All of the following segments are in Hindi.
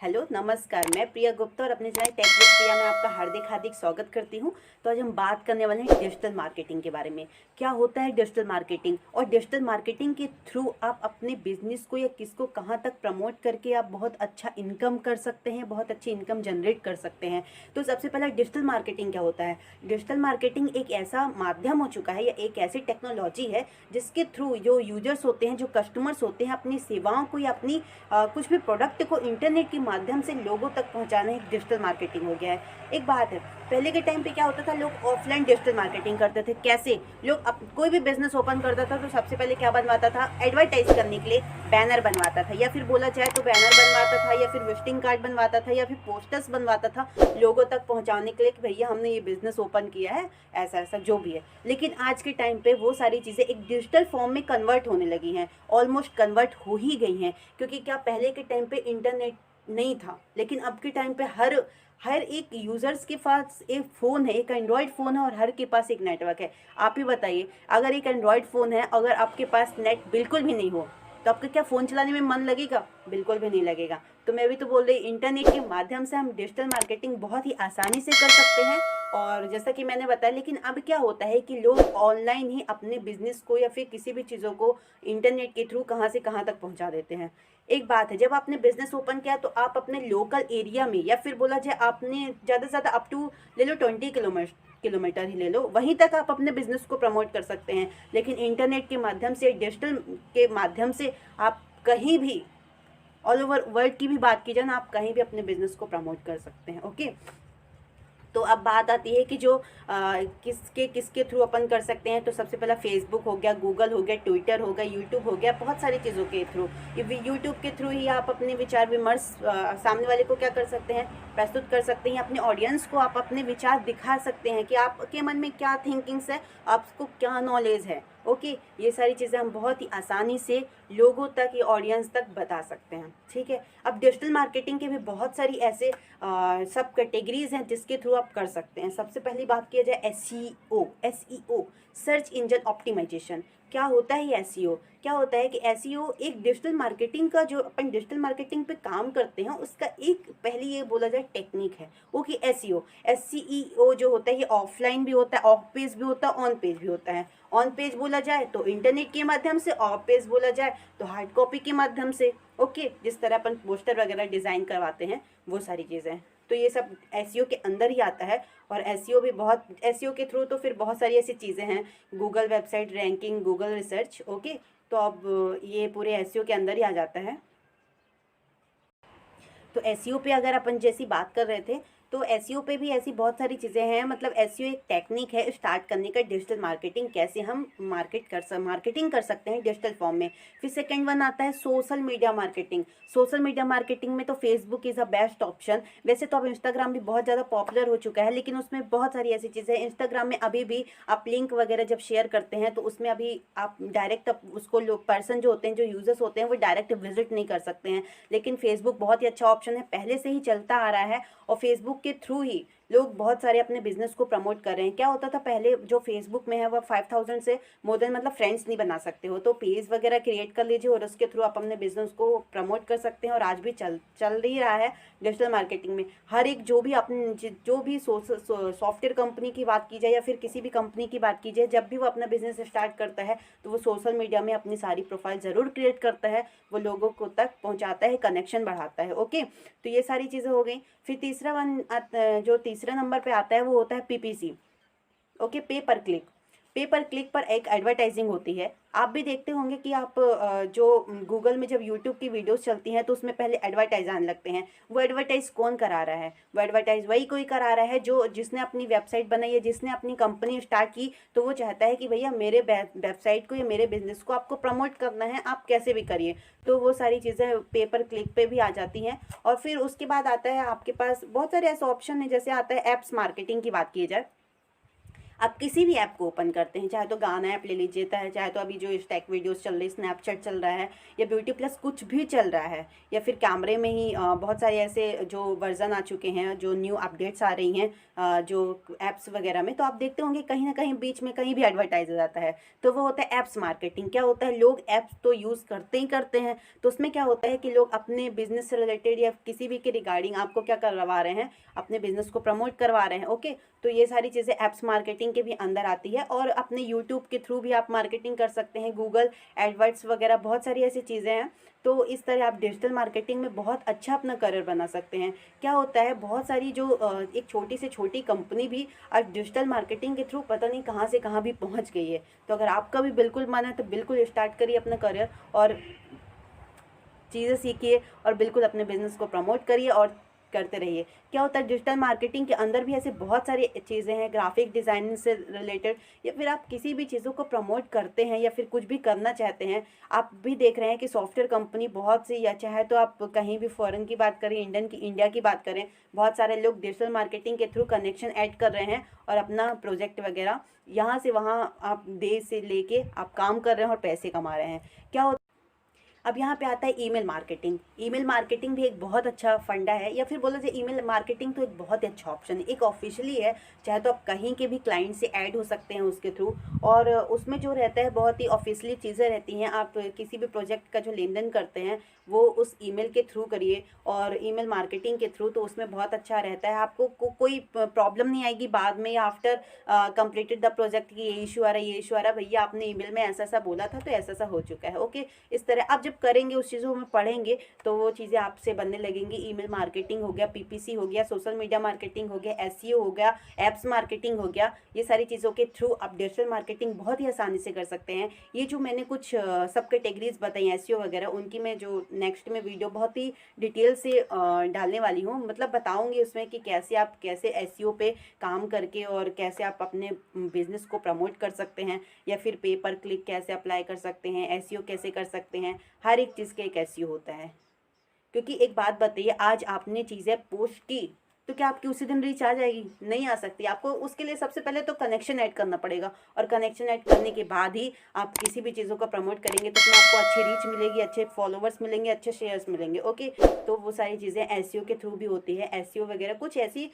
हेलो नमस्कार, मैं प्रिया गुप्ता और अपने चैनल टेक विद प्रिया में आपका हार्दिक स्वागत करती हूं। तो आज हम बात करने वाले हैं डिजिटल मार्केटिंग के बारे में। क्या होता है डिजिटल मार्केटिंग और डिजिटल मार्केटिंग के थ्रू आप अपने बिजनेस को या किसको कहां तक प्रमोट करके आप बहुत अच्छा इनकम कर सकते हैं, बहुत अच्छी इनकम जनरेट कर सकते हैं। तो सबसे पहला डिजिटल मार्केटिंग क्या होता है। डिजिटल मार्केटिंग एक ऐसा माध्यम हो चुका है या एक ऐसी टेक्नोलॉजी है जिसके थ्रू जो यूजर्स होते हैं, जो कस्टमर्स होते हैं, अपनी सेवाओं को या अपनी कुछ भी प्रोडक्ट को इंटरनेट के माध्यम से लोगों तक पहुंचाना एक डिजिटल मार्केटिंग हो गया है। एक बात है, पहले के टाइम पे क्या होता था, लोग ऑफलाइन डिजिटल मार्केटिंग करते थे। कैसे लोग कोई भी बिजनेस ओपन करता था तो सबसे पहले क्या बनवाता था, एडवर्टाइज करने के लिए बैनर बनवाता था, या फिर बोला जाए तो बैनर बनवाता था, या फिर विजिटिंग कार्ड बनवाता था, या फिर पोस्टर्स बनवाता था लोगों तक पहुंचाने के लिए कि भैया हमने ये बिजनेस ओपन किया है, ऐसा ऐसा जो भी है। लेकिन आज के टाइम पे वो सारी चीज़ें एक डिजिटल फॉर्म में कन्वर्ट होने लगी हैं, ऑलमोस्ट कन्वर्ट हो ही गई हैं। क्योंकि क्या पहले के टाइम पे इंटरनेट नहीं था, लेकिन अब के टाइम पे हर एक यूजर्स के पास एक फ़ोन है, एक एंड्रॉयड फ़ोन है और हर के पास एक नेटवर्क है। आप ही बताइए, अगर एक एंड्रॉयड फ़ोन है, अगर आपके पास नेट बिल्कुल भी नहीं हो तो आपका क्या फ़ोन चलाने में मन लगेगा? बिल्कुल भी नहीं लगेगा। तो मैं भी तो बोल रही, इंटरनेट के माध्यम से हम डिजिटल मार्केटिंग बहुत ही आसानी से कर सकते हैं। और जैसा कि मैंने बताया, लेकिन अब क्या होता है कि लोग ऑनलाइन ही अपने बिजनेस को या फिर किसी भी चीज़ों को इंटरनेट के थ्रू कहाँ से कहाँ तक पहुँचा देते हैं। एक बात है, जब आपने बिजनेस ओपन किया तो आप अपने लोकल एरिया में, या फिर बोला जाए आपने ज़्यादा से ज़्यादा अप टू ले लो 20 किलोमीटर ही ले लो, वहीं तक आप अपने बिजनेस को प्रमोट कर सकते हैं। लेकिन इंटरनेट के माध्यम से, डिजिटल के माध्यम से आप कहीं भी, ऑल ओवर वर्ल्ड की भी बात की जाए ना, आप कहीं भी अपने बिजनेस को प्रमोट कर सकते हैं। ओके, तो अब बात आती है कि जो किसके थ्रू अपन कर सकते हैं। तो सबसे पहला फेसबुक हो गया, गूगल हो गया, ट्विटर हो गया, यूट्यूब हो गया, बहुत सारी चीज़ों के थ्रू। यूट्यूब के थ्रू ही आप अपने विचार विमर्श सामने वाले को क्या कर सकते हैं, प्रस्तुत कर सकते हैं। अपने ऑडियंस को आप अपने विचार दिखा सकते हैं कि आपके मन में क्या थिंकिंग्स है, आपको क्या नॉलेज है। ओके, ये सारी चीज़ें हम बहुत ही आसानी से लोगों तक या ऑडियंस तक बता सकते हैं। ठीक है, अब डिजिटल मार्केटिंग के भी बहुत सारी ऐसे सब कैटेगरीज हैं जिसके थ्रू आप कर सकते हैं। सबसे पहली बात किया जाए एसईओ, सर्च इंजन ऑप्टिमाइजेशन। क्या होता है ये एसईओ? क्या होता है कि एसईओ एक डिजिटल मार्केटिंग का, जो अपन डिजिटल मार्केटिंग पे काम करते हैं उसका एक पहली ये बोला जाए टेक्निक है। ओके, एसईओ जो होता है ये ऑफलाइन भी होता है, ऑफ पेज भी होता है, ऑन पेज भी होता है। ऑन पेज बोला जाए तो इंटरनेट के माध्यम से, ऑफ पेज बोला जाए तो हार्ड कॉपी के माध्यम से। ओके, जिस तरह अपन पोस्टर वगैरह डिज़ाइन करवाते हैं वो सारी चीज़ें, तो ये सब एसईओ के अंदर ही आता है। और एसईओ भी बहुत, एसईओ के थ्रू तो फिर बहुत सारी ऐसी चीज़ें हैं, Google website ranking, Google research. Okay, तो अब ये पूरे एसईओ के अंदर ही आ जाता है। तो एसईओ पे अगर अपन जैसी बात कर रहे थे, तो एसईओ पे भी ऐसी बहुत सारी चीज़ें हैं। मतलब एसईओ एक टेक्निक है स्टार्ट करने का, डिजिटल मार्केटिंग कैसे हम मार्केटिंग कर सकते हैं डिजिटल फॉर्म में। फिर सेकंड वन आता है social media marketing. Social media marketing में तो Facebook is a best option. वैसे तो अब इंस्टाग्राम भी बहुत ज़्यादा पॉपुलर हो चुका है, लेकिन उसमें बहुत सारी ऐसी चीज़ें हैं। इंस्टाग्राम में अभी भी आप लिंक वगैरह जब शेयर करते हैं तो उसमें अभी आप डायरेक्ट उसको लोग, पर्सन जो होते हैं, जो यूजर्स होते हैं, वो डायरेक्ट विजिट नहीं कर सकते हैं। लेकिन फेसबुक बहुत ही अच्छा ऑप्शन है, पहले से ही चलता आ रहा है और फेसबुक के थ्रू ही लोग बहुत सारे अपने बिजनेस को प्रमोट कर रहे हैं। क्या होता था पहले, जो फेसबुक में है वह 5000 से मोर देन मतलब फ्रेंड्स नहीं बना सकते हो, तो पेज वगैरह क्रिएट कर लीजिए और उसके थ्रू आप अपने बिजनेस को प्रमोट कर सकते हैं। और आज भी चल ही रहा है डिजिटल मार्केटिंग में। हर एक जो भी अपने जो भी सॉफ्टवेयर कंपनी की बात की जाए या फिर किसी भी कंपनी की बात की जाए, जब भी वो अपना बिजनेस स्टार्ट करता है तो वो सोशल मीडिया में अपनी सारी प्रोफाइल ज़रूर क्रिएट करता है, वो लोगों को तक पहुँचाता है, कनेक्शन बढ़ाता है। ओके, तो ये सारी चीज़ें हो गई। फिर तीसरा जो तीसरा नंबर पे आता है वो होता है पीपीसी। ओके, पे पर क्लिक पर एक एडवर्टाइजिंग होती है। आप भी देखते होंगे कि आप जो गूगल में जब यूट्यूब की वीडियोस चलती हैं तो उसमें पहले एडवर्टाइज आने लगते हैं। वो एडवर्टाइज कौन करा रहा है? वो एडवर्टाइज वही कोई करा रहा है जो जिसने अपनी वेबसाइट बनाई है, जिसने अपनी कंपनी स्टार्ट की, तो वो चाहता है कि भैया मेरे वेबसाइट को या मेरे बिजनेस को आपको प्रमोट करना है, आप कैसे भी करिए। तो वो सारी चीज़ें पे पर क्लिक पे भी आ जाती हैं। और फिर उसके बाद आता है आपके पास बहुत सारे ऐसे ऑप्शन है, जैसे आता है एप्स मार्केटिंग की बात की जाए। आप किसी भी ऐप को ओपन करते हैं, चाहे तो गाना ऐप ले लीजिए, चाहे तो अभी जो स्टैक वीडियोस चल रही है, स्नैपचैट चल रहा है, या ब्यूटी प्लस कुछ भी चल रहा है, या फिर कैमरे में ही बहुत सारे ऐसे जो वर्जन आ चुके हैं, जो न्यू अपडेट्स आ रही हैं जो ऐप्स वगैरह में, तो आप देखते होंगे कहीं ना कहीं बीच में कहीं भी एडवर्टाइज हो जाता है, तो वो होता है ऐप्स मार्केटिंग। क्या होता है, लोग ऐप्स तो यूज़ करते ही करते हैं, तो उसमें क्या होता है कि लोग अपने बिजनेस से रिलेटेड या किसी भी के रिगार्डिंग आपको क्या करवा रहे हैं, अपने बिजनेस को प्रमोट करवा रहे हैं। ओके, तो ये सारी चीज़ें ऐप्स मार्केटिंग के भी अंदर आती है। और अपने यूट्यूब के थ्रू भी आप मार्केटिंग कर सकते हैं, गूगल एडवर्ड्स वगैरह, बहुत सारी ऐसी चीज़ें हैं। तो इस तरह आप डिजिटल मार्केटिंग में बहुत अच्छा अपना करियर बना सकते हैं। क्या होता है, बहुत सारी जो एक छोटी से छोटी कंपनी भी आज डिजिटल मार्केटिंग के थ्रू पता नहीं कहाँ से कहाँ भी पहुँच गई है। तो अगर आपका भी बिल्कुल मन है तो बिल्कुल स्टार्ट करिए अपना करियर और चीज़ें सीखिए और बिल्कुल अपने बिजनेस को प्रमोट करिए और करते रहिए। क्या होता है, डिजिटल मार्केटिंग के अंदर भी ऐसे बहुत सारी चीज़ें हैं, ग्राफिक डिज़ाइनिंग से रिलेटेड, या फिर आप किसी भी चीज़ों को प्रमोट करते हैं या फिर कुछ भी करना चाहते हैं। आप भी देख रहे हैं कि सॉफ्टवेयर कंपनी बहुत सी, या चाहे तो आप कहीं भी फॉरेन की बात करें, इंडिया की बात करें, बहुत सारे लोग डिजिटल मार्केटिंग के थ्रू कनेक्शन ऐड कर रहे हैं और अपना प्रोजेक्ट वगैरह यहाँ से वहाँ आप देश से लेके आप काम कर रहे हैं और पैसे कमा रहे हैं। क्या अब यहाँ पे आता है ईमेल मार्केटिंग। ईमेल मार्केटिंग भी एक बहुत अच्छा फंडा है, या फिर बोला जाए ईमेल मार्केटिंग तो एक बहुत ही अच्छा ऑप्शन है, एक ऑफिशियली है, चाहे तो आप कहीं के भी क्लाइंट से ऐड हो सकते हैं उसके थ्रू, और उसमें जो रहता है बहुत ही ऑफिशियली चीज़ें रहती हैं। आप किसी भी प्रोजेक्ट का जो लेन देन करते हैं वो उस ईमेल के थ्रू करिए और ईमेल मार्केटिंग के थ्रू, तो उसमें बहुत अच्छा रहता है। आपको कोई प्रॉब्लम नहीं आएगी बाद में या आफ्टर कंप्लीटेड द प्रोजेक्ट की ये इशू आ रहा है, ये इशू आ रहा है, भैया आपने ईमेल में ऐसा ऐसा बोला था तो ऐसा ऐसा हो चुका है। ओके, इस तरह आप जब करेंगे, उस चीज़ों में पढ़ेंगे, तो वो चीज़ें आपसे बनने लगेंगी। ईमेल मार्केटिंग हो गया, पीपीसी हो गया, सोशल मीडिया मार्केटिंग हो गया, एसईओ हो गया, एप्स मार्केटिंग हो गया, ये सारी चीज़ों के थ्रू आप डिजिटल मार्केटिंग बहुत ही आसानी से कर सकते हैं। ये जो मैंने कुछ सब कैटेगरीज बताई एसईओ वगैरह, उनकी मैं जो नेक्स्ट में वीडियो बहुत ही डिटेल से डालने वाली हूँ, मतलब बताऊँगी उसमें कि कैसे एसईओ पे काम करके और कैसे आप अपने बिजनेस को प्रमोट कर सकते हैं, या फिर पे पर क्लिक कैसे अप्लाई कर सकते हैं, एसईओ कैसे कर सकते हैं। हर एक चीज़ का एक एसईओ होता है। क्योंकि एक बात बताइए, आज आपने चीज़ें पोस्ट की तो क्या आपकी उसी दिन रीच आ जाएगी? नहीं आ सकती। आपको उसके लिए सबसे पहले तो कनेक्शन ऐड करना पड़ेगा, और कनेक्शन ऐड करने के बाद ही आप किसी भी चीज़ों को प्रमोट करेंगे तो उसमें आपको अच्छी रीच मिलेगी, अच्छे फॉलोवर्स मिलेंगे, अच्छे शेयर्स मिलेंगे। ओके, तो वो सारी चीज़ें एसईओ के थ्रू भी होती है। एसईओ वगैरह कुछ ऐसी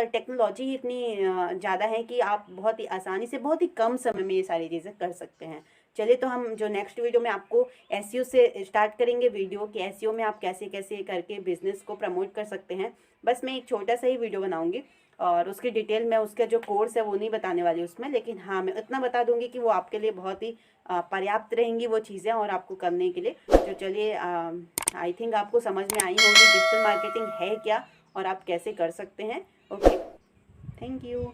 टेक्नोलॉजी इतनी ज़्यादा है कि आप बहुत ही आसानी से बहुत ही कम समय में ये सारी चीज़ें कर सकते हैं। चलिए, तो हम जो नेक्स्ट वीडियो में आपको एसईओ से स्टार्ट करेंगे वीडियो कि एसईओ में आप कैसे कैसे करके बिजनेस को प्रमोट कर सकते हैं। बस मैं एक छोटा सा ही वीडियो बनाऊंगी और उसकी डिटेल मैं उसका जो कोर्स है वो नहीं बताने वाली उसमें, लेकिन हाँ मैं इतना बता दूंगी कि वो आपके लिए बहुत ही पर्याप्त रहेंगी वो चीज़ें और आपको करने के लिए। तो चलिए, आई थिंक आपको समझ में आई होगी डिजिटल मार्केटिंग है क्या और आप कैसे कर सकते हैं। Okay, thank you.